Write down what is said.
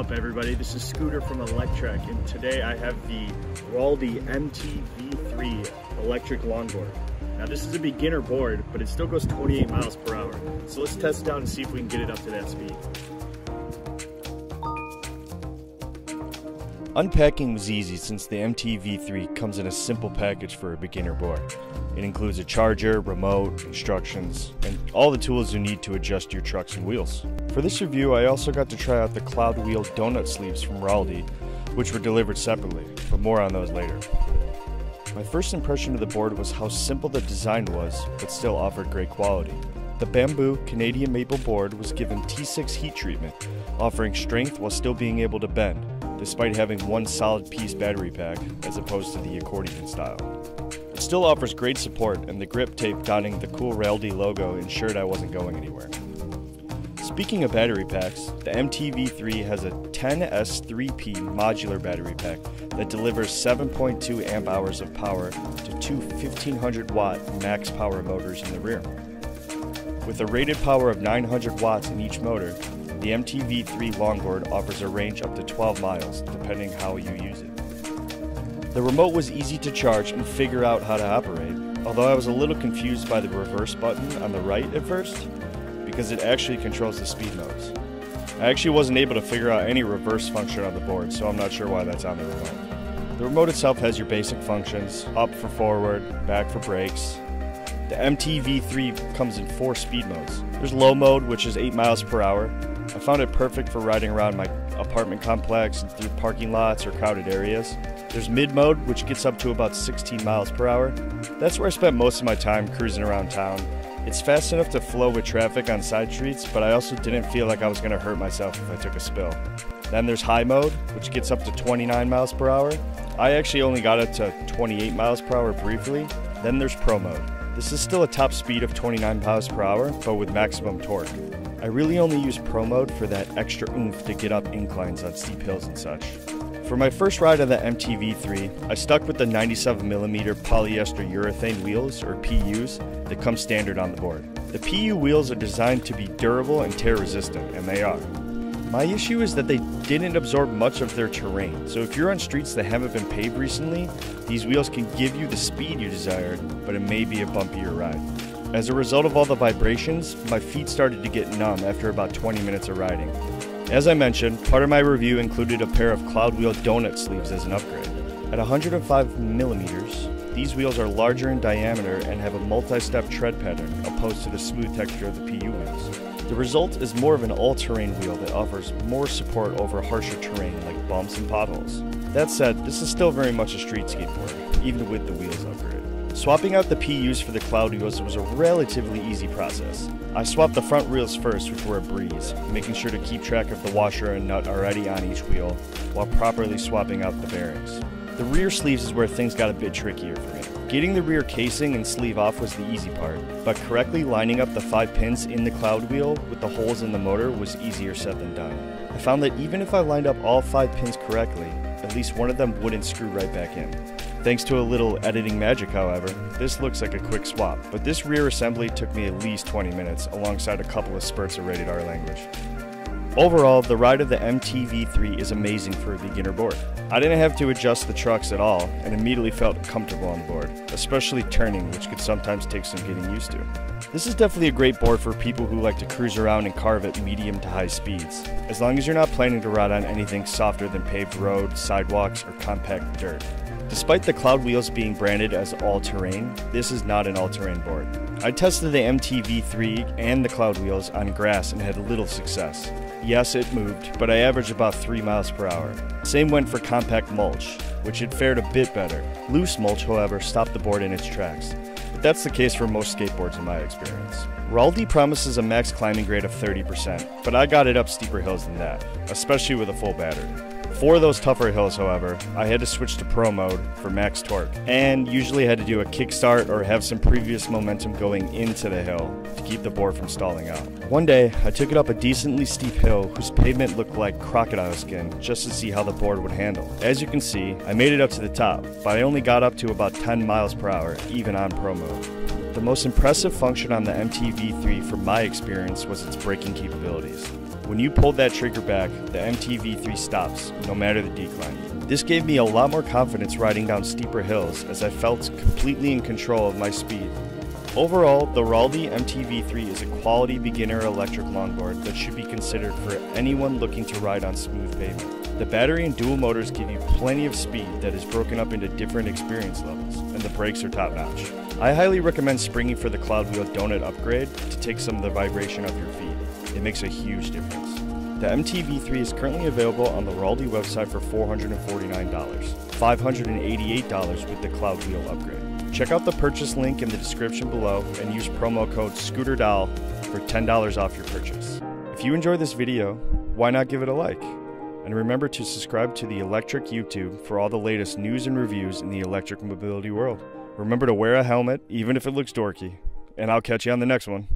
up, everybody? This is Scooter from Electric, and today I have the RALDEY MT-V3 Electric Longboard. Now this is a beginner board, but it still goes 28 miles per hour. So let's test it out and see if we can get it up to that speed. Unpacking was easy since the MTV3 comes in a simple package for a beginner board. It includes a charger, remote, instructions, and all the tools you need to adjust your trucks and wheels. For this review, I also got to try out the CLOUDWHEEL donut sleeves from RALDEY, which were delivered separately, but more on those later. My first impression of the board was how simple the design was, but still offered great quality. The bamboo Canadian maple board was given T6 heat treatment, offering strength while still being able to bend, despite having one solid piece battery pack as opposed to the accordion style. It still offers great support, and the grip tape donning the cool RALDEY logo ensured I wasn't going anywhere. Speaking of battery packs, the MTV3 has a 10S3P modular battery pack that delivers 7.2 amp hours of power to two 1500 watt max power motors in the rear. With a rated power of 900 watts in each motor, the MTV3 longboard offers a range up to 12 miles, depending how you use it. The remote was easy to charge and figure out how to operate, although I was a little confused by the reverse button on the right at first, because it actually controls the speed modes. I actually wasn't able to figure out any reverse function on the board, so I'm not sure why that's on the remote. The remote itself has your basic functions: up for forward, back for brakes. The MTV3 comes in 4 speed modes. There's low mode, which is 8 miles per hour. I found it perfect for riding around my apartment complex and through parking lots or crowded areas. There's mid mode, which gets up to about 16 miles per hour. That's where I spent most of my time cruising around town. It's fast enough to flow with traffic on side streets, but I also didn't feel like I was going to hurt myself if I took a spill. Then there's high mode, which gets up to 29 miles per hour. I actually only got it to 28 miles per hour briefly. Then there's pro mode. This is still a top speed of 29 miles per hour, but with maximum torque. I really only use pro mode for that extra oomph to get up inclines on steep hills and such. For my first ride on the MTV3, I stuck with the 97mm polyester urethane wheels, or PUs, that come standard on the board. The PU wheels are designed to be durable and tear resistant, and they are. My issue is that they didn't absorb much of their terrain, so if you're on streets that haven't been paved recently, these wheels can give you the speed you desired, but it may be a bumpier ride. As a result of all the vibrations, my feet started to get numb after about 20 minutes of riding. As I mentioned, part of my review included a pair of CLOUDWHEEL donut sleeves as an upgrade. At 105mm, these wheels are larger in diameter and have a multi-step tread pattern opposed to the smooth texture of the PU wheels. The result is more of an all-terrain wheel that offers more support over harsher terrain like bumps and potholes. That said, this is still very much a street skateboard, even with the wheels upgrade. Swapping out the PUs for the CLOUDWHEELs was a relatively easy process. I swapped the front wheels first, which were a breeze, making sure to keep track of the washer and nut already on each wheel, while properly swapping out the bearings. The rear sleeves is where things got a bit trickier for me. Getting the rear casing and sleeve off was the easy part, but correctly lining up the 5 pins in the CLOUDWHEEL with the holes in the motor was easier said than done. I found that even if I lined up all 5 pins correctly, at least one of them wouldn't screw right back in. Thanks to a little editing magic, however, this looks like a quick swap, but this rear assembly took me at least 20 minutes alongside a couple of spurts of rated R language. Overall, the ride of the MTV3 is amazing for a beginner board. I didn't have to adjust the trucks at all and immediately felt comfortable on the board, especially turning, which could sometimes take some getting used to. This is definitely a great board for people who like to cruise around and carve at medium to high speeds, as long as you're not planning to ride on anything softer than paved roads, sidewalks, or compact dirt. Despite the CLOUDWHEELs being branded as all-terrain, this is not an all-terrain board. I tested the MTV3 and the CLOUDWHEELs on grass and had little success. Yes, it moved, but I averaged about 3 miles per hour. Same went for compact mulch, which had fared a bit better. Loose mulch, however, stopped the board in its tracks. But that's the case for most skateboards in my experience. RALDEY promises a max climbing grade of 30%, but I got it up steeper hills than that, especially with a full battery. For those tougher hills, however, I had to switch to pro mode for max torque, and usually had to do a kickstart or have some previous momentum going into the hill to keep the board from stalling out. One day, I took it up a decently steep hill whose pavement looked like crocodile skin just to see how the board would handle. As you can see, I made it up to the top, but I only got up to about 10 miles per hour, even on pro mode. The most impressive function on the MTV3 from my experience was its braking capabilities. When you pulled that trigger back, the MTV3 stops, no matter the decline. This gave me a lot more confidence riding down steeper hills as I felt completely in control of my speed. Overall, the RALDEY MT-V3 is a quality beginner electric longboard that should be considered for anyone looking to ride on smooth pavement. The battery and dual motors give you plenty of speed that is broken up into different experience levels, and the brakes are top notch. I highly recommend springing for the CLOUDWHEEL donut upgrade to take some of the vibration off your feet. It makes a huge difference. The MTV3 is currently available on the RALDEY website for $449, $588 with the CLOUDWHEEL upgrade. Check out the purchase link in the description below and use promo code SCOOTERDOLL for $10 off your purchase. If you enjoyed this video, why not give it a like? And remember to subscribe to the Electric YouTube for all the latest news and reviews in the electric mobility world. Remember to wear a helmet, even if it looks dorky. And I'll catch you on the next one.